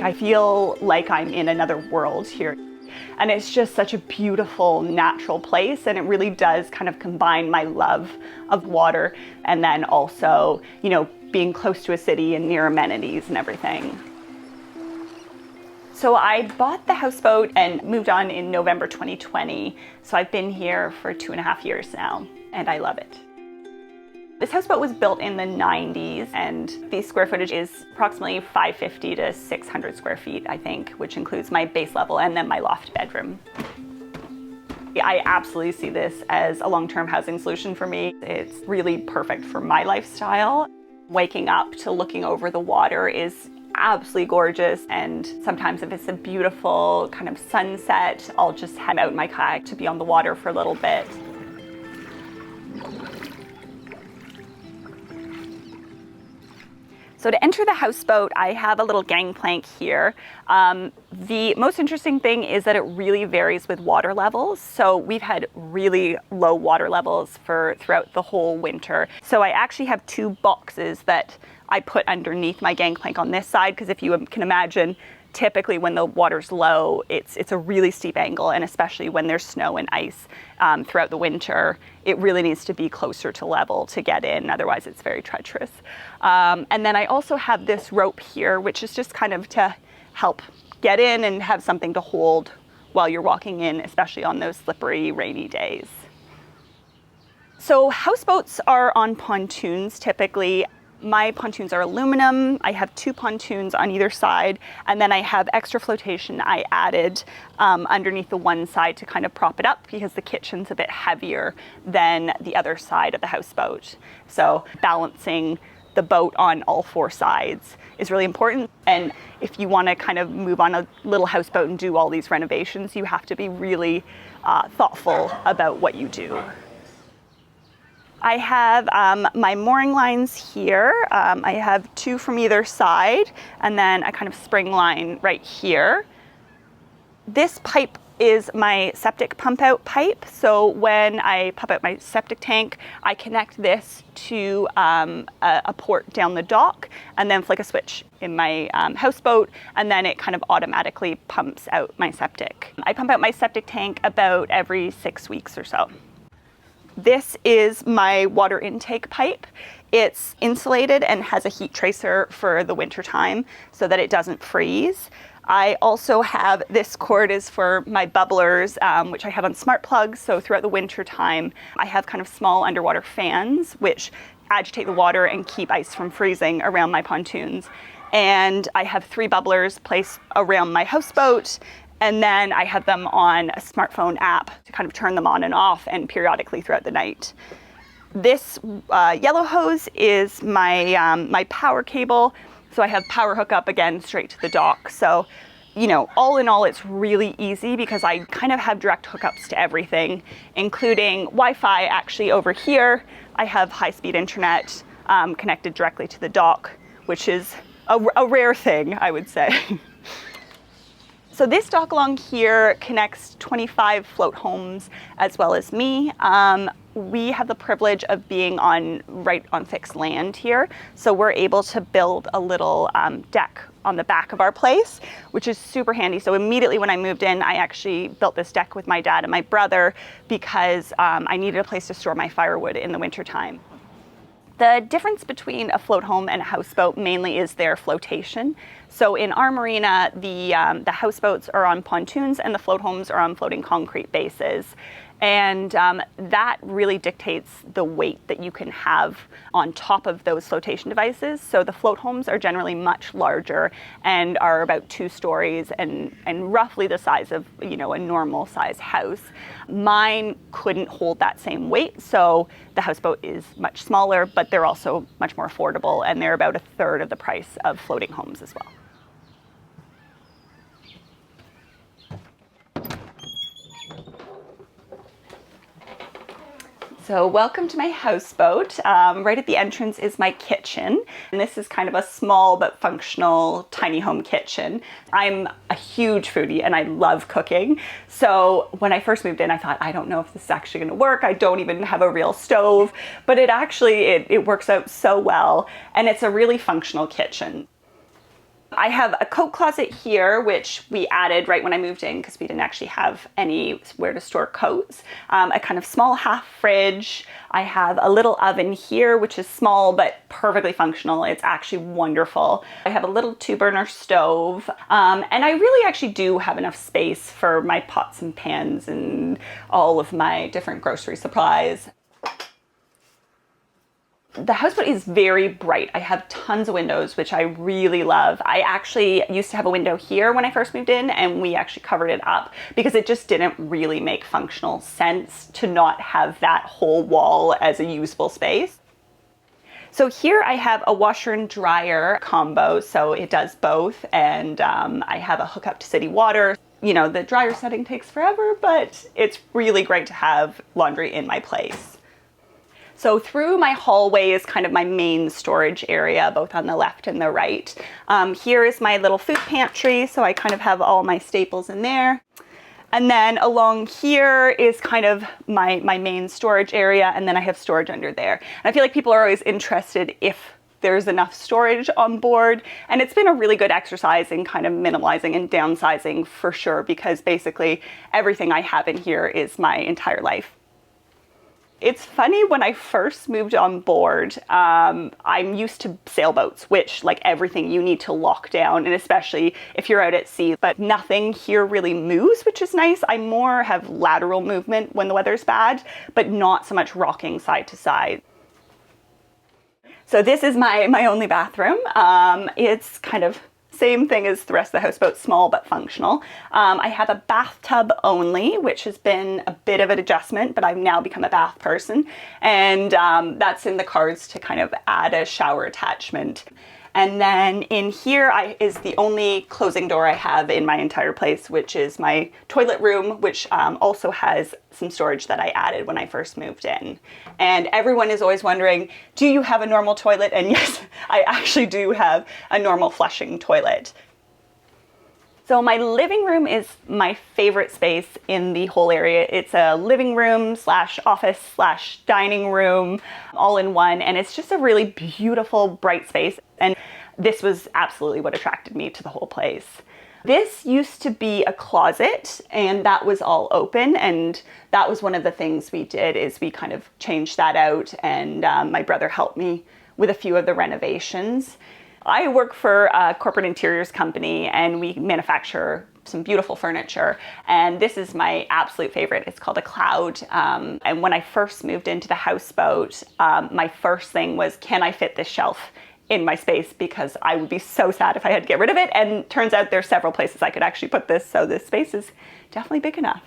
I feel like I'm in another world here. And it's just such a beautiful, natural place, and it really does kind of combine my love of water and then also, you know, being close to a city and near amenities and everything. So I bought the houseboat and moved on in November 2020. So I've been here for 2.5 years now, and I love it. This houseboat was built in the 90s, and the square footage is approximately 550 to 600 square feet, I think, which includes my base level and then my loft bedroom. I absolutely see this as a long-term housing solution for me. It's really perfect for my lifestyle. Waking up to looking over the water is absolutely gorgeous, and sometimes if it's a beautiful kind of sunset, I'll just head out in my kayak to be on the water for a little bit. So to enter the houseboat, I have a little gangplank here. The most interesting thing is that it really varies with water levels. So we've had really low water levels throughout the whole winter. So I actually have 2 boxes that I put underneath my gangplank on this side, because if you can imagine, typically when the water's low, it's a really steep angle, and especially when there's snow and ice throughout the winter, it really needs to be closer to level to get in, otherwise it's very treacherous. And then I also have this rope here, which is just kind of to help get in and have something to hold while you're walking in, especially on those slippery, rainy days. So houseboats are on pontoons typically. My pontoons are aluminum. I have 2 pontoons on either side, and then I have extra flotation I added underneath the one side to kind of prop it up, because the kitchen's a bit heavier than the other side of the houseboat. So balancing the boat on all 4 sides is really important. And if you want to kind of move on a little houseboat and do all these renovations, you have to be really thoughtful about what you do. I have my mooring lines here. I have 2 from either side, and then a kind of spring line right here. This pipe is my septic pump out pipe. So when I pump out my septic tank, I connect this to a port down the dock, and then flick a switch in my houseboat, and then it kind of automatically pumps out my septic. I pump out my septic tank about every 6 weeks or so. This is my water intake pipe. It's insulated and has a heat tracer for the winter time so that it doesn't freeze. I also have this cord is for my bubblers, which I have on smart plugs. So throughout the winter time, I have kind of small underwater fans, which agitate the water and keep ice from freezing around my pontoons. And I have 3 bubblers placed around my houseboat. And then I have them on a smartphone app to kind of turn them on and off, and periodically throughout the night. This yellow hose is my my power cable. So I have power hookup again straight to the dock. So, you know, all in all, it's really easy because I kind of have direct hookups to everything, including Wi-Fi actually over here. I have high-speed internet connected directly to the dock, which is a rare thing, I would say. So this dock along here connects 25 float homes as well as me. We have the privilege of being right on fixed land here. So we're able to build a little deck on the back of our place, which is super handy. So immediately when I moved in, I actually built this deck with my dad and my brother because I needed a place to store my firewood in the wintertime. The difference between a float home and a houseboat mainly is their flotation. So in our marina, the houseboats are on pontoons and the float homes are on floating concrete bases. And that really dictates the weight that you can have on top of those flotation devices. So the float homes are generally much larger and are about 2 stories and roughly the size of, you know, a normal size house. Mine couldn't hold that same weight, so the houseboat is much smaller, but they're also much more affordable, and they're about 1/3 of the price of floating homes as well. So welcome to my houseboat. Right at the entrance is my kitchen. And this is kind of a small but functional tiny home kitchen. I'm a huge foodie and I love cooking. So when I first moved in, I thought, I don't know if this is actually gonna work. I don't even have a real stove, but it works out so well. And it's a really functional kitchen. I have a coat closet here, which we added right when I moved in because we didn't actually have anywhere to store coats. A kind of small half fridge. I have a little oven here, which is small but perfectly functional. It's actually wonderful. I have a little 2-burner stove, and I really actually do have enough space for my pots and pans and all of my different grocery supplies. The houseboat is very bright. I have tons of windows, which I really love. I actually used to have a window here when I first moved in, and we actually covered it up because it just didn't really make functional sense to not have that whole wall as a usable space. So here I have a washer and dryer combo, so it does both, and I have a hookup to city water. You know, the dryer setting takes forever, but it's really great to have laundry in my place. So through my hallway is kind of my main storage area, both on the left and the right. Here is my little food pantry, so I kind of have all my staples in there. And then along here is kind of my main storage area, and then I have storage under there. And I feel like people are always interested if there's enough storage on board, and it's been a really good exercise in kind of minimalizing and downsizing for sure, because basically everything I have in here is my entire life. It's funny, when I first moved on board, I'm used to sailboats, which, like everything, you need to lock down, and especially if you're out at sea, but nothing here really moves, which is nice. I more have lateral movement when the weather's bad, but not so much rocking side to side. So this is my only bathroom. It's kind of same thing as the rest of the houseboat, small but functional. I have a bathtub only, which has been a bit of an adjustment, but I've now become a bath person. And that's in the cards to kind of add a shower attachment. And then in here is the only closing door I have in my entire place, which is my toilet room, which also has some storage that I added when I first moved in. And everyone is always wondering, do you have a normal toilet? And yes, I actually do have a normal flushing toilet. So my living room is my favorite space in the whole area. It's a living room / office / dining room all in one, and it's just a really beautiful, bright space. And this was absolutely what attracted me to the whole place. This used to be a closet, and that was all open, and that was one of the things we did, is we kind of changed that out, and my brother helped me with a few of the renovations. I work for a corporate interiors company, and we manufacture some beautiful furniture, and this is my absolute favorite. It's called a Cloud, and when I first moved into the houseboat, my first thing was, can I fit this shelf in my space, because I would be so sad if I had to get rid of it. And turns out there's several places I could actually put this, so this space is definitely big enough.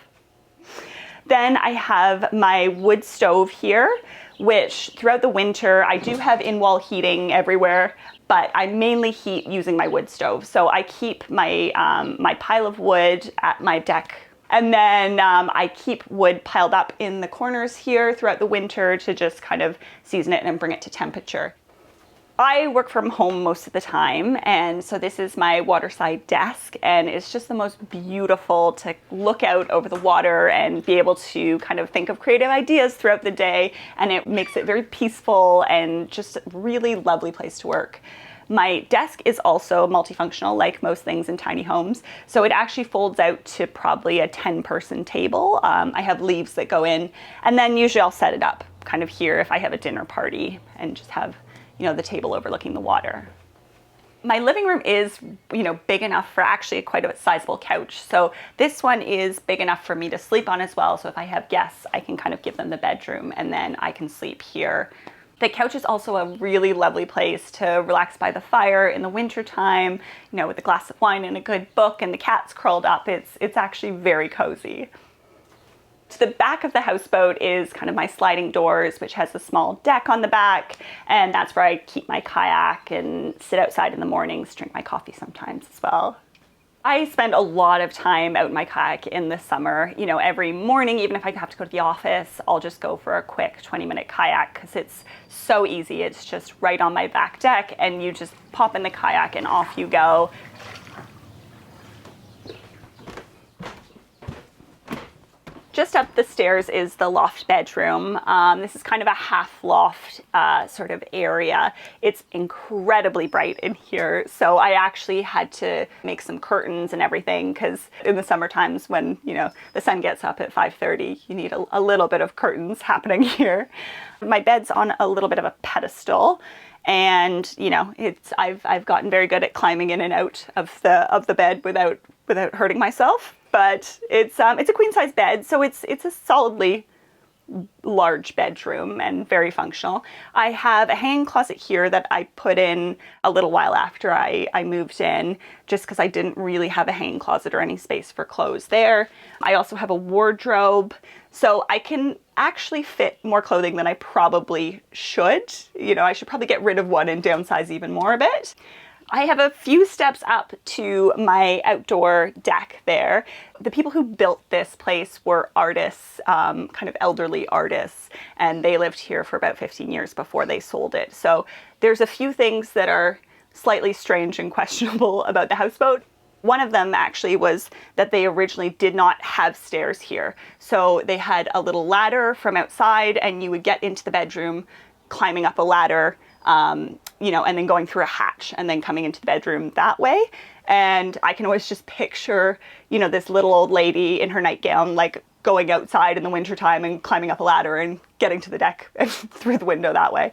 Then I have my wood stove here, which throughout the winter, I do have in-wall heating everywhere, but I mainly heat using my wood stove. So I keep my, my pile of wood at my deck, and then I keep wood piled up in the corners here throughout the winter to just kind of season it and bring it to temperature. I work from home most of the time, and so this is my waterside desk, and it's just the most beautiful to look out over the water and be able to kind of think of creative ideas throughout the day, and it makes it very peaceful and just a really lovely place to work. My desk is also multifunctional, like most things in tiny homes, so it actually folds out to probably a 10-person table. I have leaves that go in, and then usually I'll set it up kind of here if I have a dinner party and just have, you know, the table overlooking the water. My living room is, you know, big enough for actually quite a sizable couch. So this one is big enough for me to sleep on as well. So if I have guests, I can kind of give them the bedroom, and then I can sleep here. The couch is also a really lovely place to relax by the fire in the winter time, you know, with a glass of wine and a good book and the cat's curled up. It's actually very cozy. To the back of the houseboat is kind of my sliding doors, which has a small deck on the back, and that's where I keep my kayak and sit outside in the mornings, drink my coffee sometimes as well. I spend a lot of time out in my kayak in the summer. You know, every morning, even if I have to go to the office, I'll just go for a quick 20-minute kayak because it's so easy. It's just right on my back deck, and you just pop in the kayak and off you go. just up the stairs is the loft bedroom. This is kind of a half loft sort of area. It's incredibly bright in here, so I actually had to make some curtains and everything, because in the summer times when, you know, the sun gets up at 5:30, you need a little bit of curtains happening here. My bed's on a little bit of a pedestal, and you know, I've gotten very good at climbing in and out of the bed without hurting myself. But it's a queen size bed, so it's a solidly large bedroom and very functional. I have a hanging closet here that I put in a little while after I moved in, just because I didn't really have a hanging closet or any space for clothes there. I also have a wardrobe, so I can actually fit more clothing than I probably should. You know, I should probably get rid of one and downsize even more a bit. I have a few steps up to my outdoor deck there. The people who built this place were artists, kind of elderly artists, and they lived here for about 15 years before they sold it. So there's a few things that are slightly strange and questionable about the houseboat. One of them actually was that they originally did not have stairs here. So they had a little ladder from outside, and you would get into the bedroom climbing up a ladder, you know, and then going through a hatch and then coming into the bedroom that way. And I can always just picture, you know, this little old lady in her nightgown, like going outside in the wintertime and climbing up a ladder and getting to the deck and through the window that way.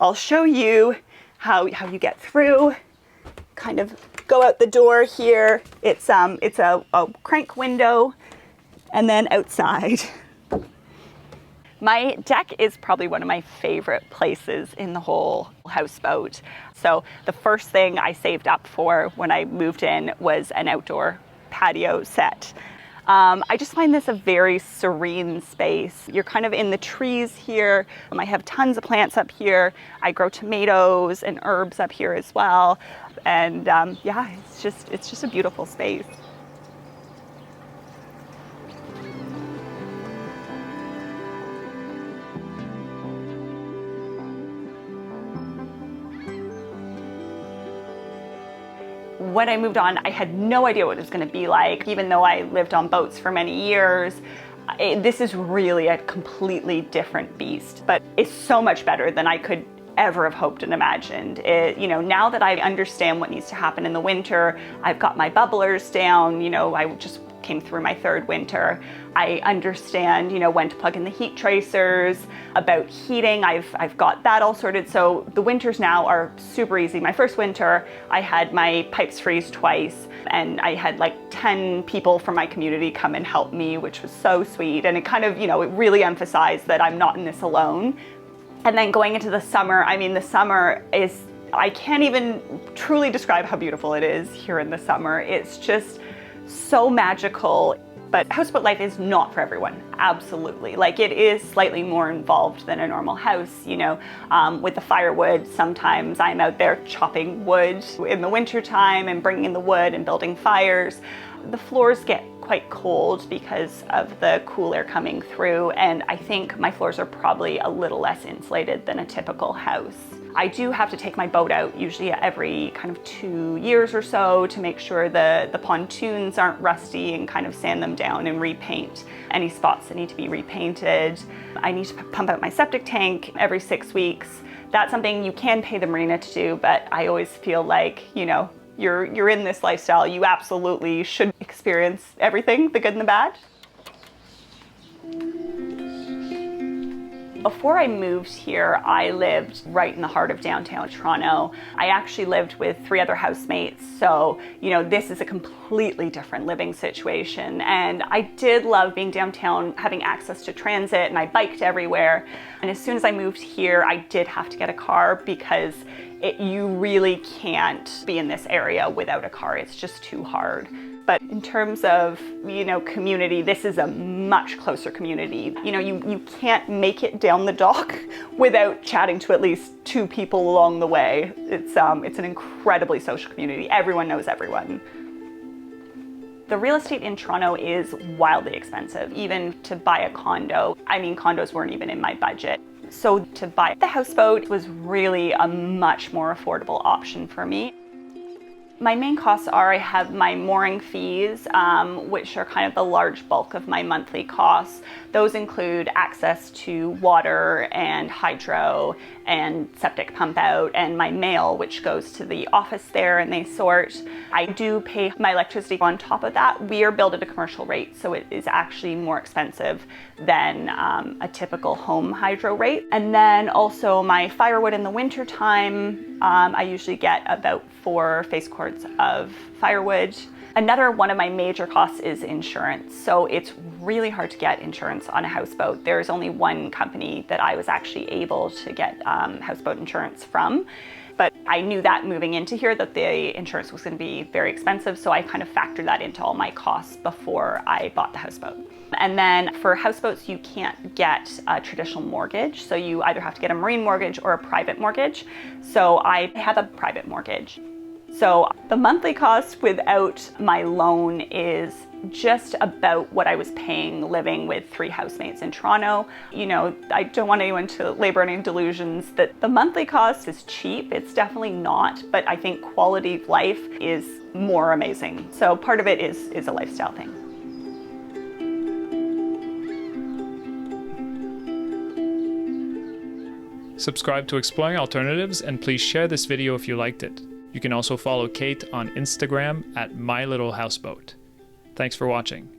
I'll show you how you get through. Kind of go out the door here. It's a crank window, and then outside. My deck is probably one of my favorite places in the whole houseboat. So the first thing I saved up for when I moved in was an outdoor patio set. I just find this a very serene space. You're kind of in the trees here. I have tons of plants up here. I grow tomatoes and herbs up here as well. And yeah, it's just a beautiful space. When I moved on, I had no idea what it was going to be like. Even though I lived on boats for many years, this is really a completely different beast, but it's so much better than I could ever have hoped and imagined. You know, now that I understand what needs to happen in the winter, I've got my bubblers down, you know, I just came through my third winter. I understand, you know, when to plug in the heat tracers, about heating, I've got that all sorted. So the winters now are super easy. My first winter, I had my pipes freeze twice, and I had like 10 people from my community come and help me, which was so sweet. And it kind of, you know, it really emphasized that I'm not in this alone. And then going into the summer, I mean, the summer is, I can't even truly describe how beautiful it is here in the summer. It's just so magical. But houseboat life is not for everyone, absolutely. Like, it is slightly more involved than a normal house, you know. With the firewood, sometimes I'm out there chopping wood in the winter time and bringing in the wood and building fires. The floors get quite cold because of the cool air coming through, and I think my floors are probably a little less insulated than a typical house. I do have to take my boat out usually every kind of 2 years or so to make sure the pontoons aren't rusty, and kind of sand them down and repaint any spots that need to be repainted. I need to pump out my septic tank every 6 weeks. That's something you can pay the marina to do, but I always feel like, you know, you're in this lifestyle, you absolutely should experience everything, the good and the bad. Before I moved here, I lived right in the heart of downtown Toronto. I actually lived with 3 other housemates, so, you know, this is a completely different living situation. And I did love being downtown, having access to transit, and I biked everywhere. And as soon as I moved here, I did have to get a car, because you really can't be in this area without a car. It's just too hard. But in terms of, you know, community, this is a much closer community. You know, you can't make it down the dock without chatting to at least 2 people along the way. It's an incredibly social community. Everyone knows everyone. The real estate in Toronto is wildly expensive, even to buy a condo. I mean, condos weren't even in my budget. So to buy the houseboat was really a much more affordable option for me. My main costs are I have my mooring fees, which are kind of the large bulk of my monthly costs. Those include access to water and hydro and septic pump out, and my mail, which goes to the office there and they sort. I do pay my electricity on top of that. We are billed at a commercial rate, so it is actually more expensive than a typical home hydro rate. And then also my firewood in the winter time, I usually get about 4 face cords of firewood. Another one of my major costs is insurance. So it's really hard to get insurance on a houseboat. There's only one company that I was actually able to get houseboat insurance from. But I knew that moving into here that the insurance was going to be very expensive, so I kind of factored that into all my costs before I bought the houseboat. And then for houseboats, you can't get a traditional mortgage, so you either have to get a marine mortgage or a private mortgage. So I have a private mortgage. So the monthly cost without my loan is just about what I was paying living with 3 housemates in Toronto. You know, I don't want anyone to labor any delusions that the monthly cost is cheap. It's definitely not, but I think quality of life is more amazing. So part of it is a lifestyle thing. Subscribe to Exploring Alternatives, and please share this video if you liked it. You can also follow Kate on Instagram at MyLittleHouseboat. Thanks for watching.